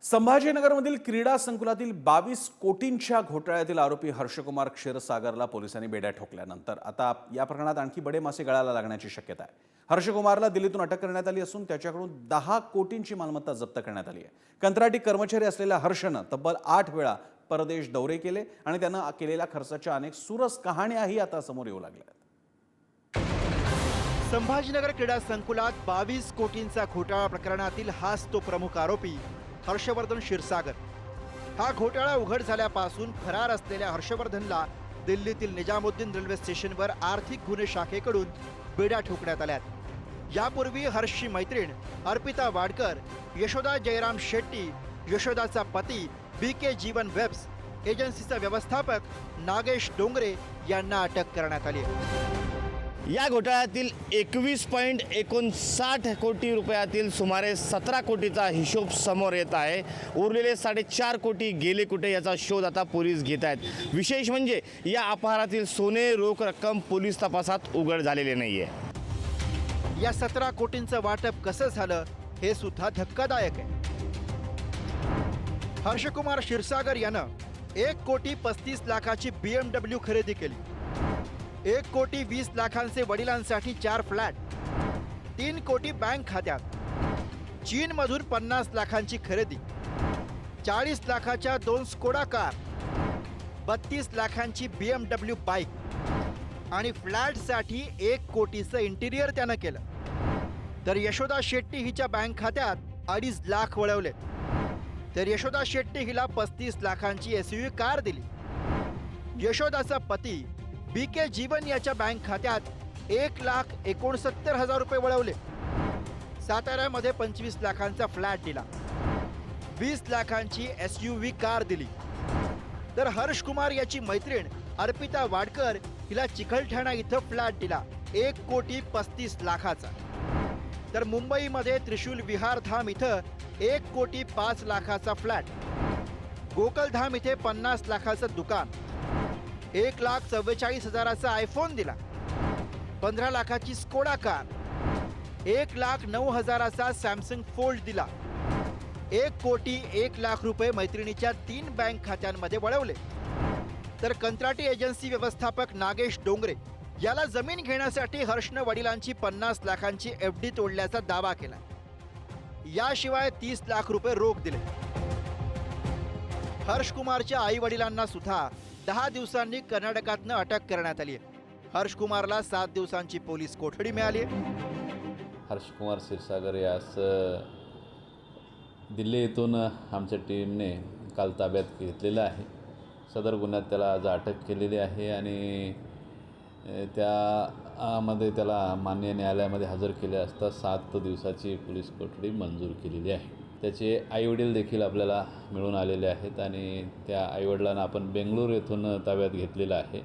संभाजीनगरमधील क्रीडा संकुलातील 22 कोटींच्या घोटाळ्यातील आरोपी हर्षकुमार क्षीरसागरला पोलिसांनी बेड्या ठोकल्यानंतर आता या प्रकरणात आणखी बडे मासे गळाला लागण्याची शक्यता आहे। हर्षकुमारला दिल्लीतून अटक करण्यात आली असून त्याच्याकडून 10 कोटींची मालमत्ता जप्त करण्यात आली आहे। कंत्राटी कर्मचारी असलेल्या हर्षनं तब्बल 8 वेळा परदेश दौरे केले आणि त्यानं केलेल्या खर्चाच्या अनेक सुरस कहाण्याही आता समोर येऊ लागल्या। संभाजीनगर क्रीडा संकुलात 22 कोटींचा घोटाळा प्रकरणातील हाच तो प्रमुख आरोपी हर्षवर्धन क्षीरसागर। हा घोटाळा उघड झाल्यापासून फरार असलेल्या हर्षवर्धनला दिल्लीतील निजामुद्दीन रेल्वे स्टेशनवर आर्थिक गुन्हे शाखेकडून बेड्या ठोकण्यात आल्यात। यापूर्वी हर्षची मैत्रीण अर्पिता वाडकर, यशोदा जयराम शेट्टी, यशोदाचा पती BK जीवन वेब्स एजन्सीचा व्यवस्थापक नागेश डोंगरे यांना अटक करण्यात आली। या घोटाळ्यातील 21.59 कोटी रुपयातील सुमारे 17 कोटीचा हिशोब समोर येत आहे। उरलेले 4.5 कोटी गेले कुठे याचा शोध आता पोलीस घेत आहेत। विशेष म्हणजे या अपहारातील सोने रोख रक्कम पोलीस तपासात उघड झालेले नाहीये। या 17 कोटींचं वाटप कसं झालं हे सुद्धा धक्कादायक आहे। हर्षकुमार क्षीरसागर यानं 1,35 लाखाची BMW खरेदी केली, 1,20 लाखांचे वडिलांसाठी 4 फ्लॅट, 3 कोटी बँक खात्यात, चीनमधून 50 लाखांची खरेदी, 40 लाखाच्या 2 स्कोडा कार, 32 लाखांची BMW बाईक आणि फ्लॅटसाठी 1 कोटीचं इंटिरियर त्यानं केलं। तर यशोदा शेट्टी हिच्या बँक खात्यात 2.5 लाख वळवले, तर यशोदा शेट्टी हिला 35 लाखांची SUV कार दिली। यशोदाचा पती BK जीवन याच्या बँक खात्यात 1,69,000 रुपये वळवले, साताऱ्यामध्ये 25 लाखांचा फ्लॅट दिला, 20 लाखांची SUV कार दिली। तर हर्षकुमार याची मैत्रीण अर्पिता वाडकर हिला चिखलठाणा इथं फ्लॅट दिला 1,35 लाखाचा। तर मुंबईमध्ये त्रिशूल विहार धाम इथं 1,05 लाखाचा फ्लॅट, गोकुलधाम इथे 50 लाखाचं दुकान, 1,44,000चा आयफोन दिला, 15 लाखाची स्कोडा कार, 1,09,000चा सॅमसंग फोल्ड दिला, 1,01,00,000 रुपये मैत्रिणीच्या 3 बँक खात्यांमध्ये वळवले। तर कंत्राटी एजन्सी व्यवस्थापक नागेश डोंगरे याला जमीन घेण्यासाठी हर्षनं वडिलांची 50 लाखांची FD तोडल्याचा दावा केला। याशिवाय 30 लाख रुपये रोख दिले। हर्षकुमारच्या आई वडिलांना सुद्धा 10 दिवसांनी कर्नाटकातनं अटक करण्यात आली आहे। हर्षकुमारला 7 दिवसांची पोलीस कोठडी मिळाली आहे। हर्षकुमार क्षीरसागर यास दिल्ली येथून आमच्या टीमने काल ताब्यात घेतलेलं आहे। सदर गुन्ह्यात त्याला आज अटक केलेली आहे आणि त्यामध्ये त्याला मान्य न्यायालयामध्ये हजर केले असता 7 दिवसाची पोलीस कोठडी मंजूर केलेली आहे। त्याचे आईवडील देखील आपल्याला मिळून आलेले आहेत आणि त्या आईवडिलांना आपण बेंगळूर येथून ताब्यात घेतलेलं आहे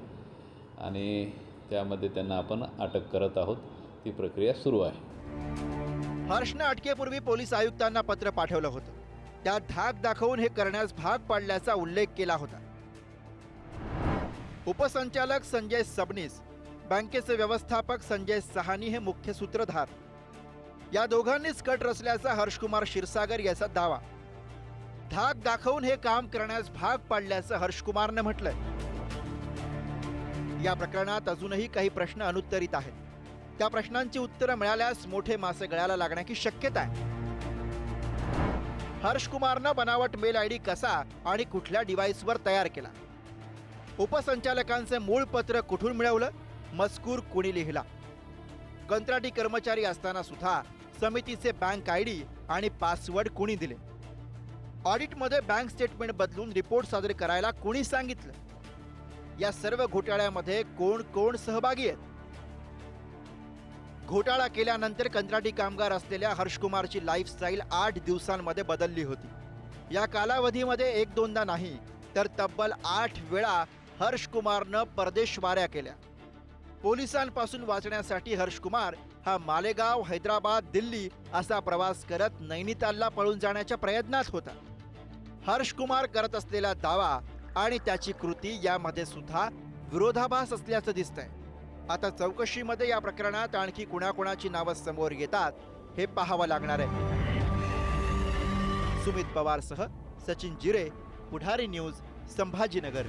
आणि त्यामध्ये त्यांना आपण अटक करत आहोत। ती प्रक्रिया सुरू आहे। हर्षनं अटकेपूर्वी पोलीस आयुक्तांना पत्र पाठवलं होतं। त्यात धाक दाखवून हे करण्यास भाग पाडल्याचा उल्लेख केला होता। उपसंचालक संजय सबनीस, बँकेचे व्यवस्थापक संजय सहानी हे मुख्य सूत्रधार, या दोघांनीच कट रचल्याचा हर्षकुमार क्षीरसागर याचा दावा। धाक दाखवून हे काम करण्यास भाग पाडल्याचं हर्षकुमारनं म्हटलंय। या प्रकरणात अजूनही काही प्रश्न अनुत्तरित आहेत। त्या प्रश्नांची उत्तरं मिळाल्यास मोठे मासे गळ्याला लागण्याची शक्यता आहे। हर्षकुमारनं बनावट मेल ID कसा आणि कुठल्या डिव्हाइसवर तयार केला, उपसंचालकांचे मूळ पत्र कुठून मिळवलं, मजकूर कुणी लिहिला, कंत्राटी कर्मचारी असताना सुद्धा समितीचे बँक ID आणि पासवर्ड कुणी दिले, ऑडिटमध्ये बँक स्टेटमेंट बदलून रिपोर्ट सादर करायला कुणी सांगितलं, या सर्व घोटाळ्यामध्ये कोण कोण सहभागी आहेत। घोटाळा केल्यानंतर कंत्राटी कामगार असलेल्या हर्षकुमारची लाईफस्टाईल 8 दिवसांमध्ये बदलली होती। या कालावधीमध्ये 1-2दा नाही तर तब्बल 8 वेळा हर्षकुमारनं परदेशवाऱ्या केल्या। पोलिसांपासून वाचण्यासाठी हर्षकुमार हा मालेगाव, हैदराबाद, दिल्ली असा प्रवास करत नैनितालला पळून जाण्याच्या प्रयत्नात होता। हर्षकुमार करत असलेला दावा आणि त्याची कृती यामध्ये सुद्धा विरोधाभास असल्याचं दिसतंय। आता चौकशीमध्ये या प्रकरणात आणखी कुणाकुणाची नावं समोर येतात हे पाहावं लागणार आहे। सुमित पवारसह सचिन जिरे, पुढारी न्यूज, संभाजीनगर.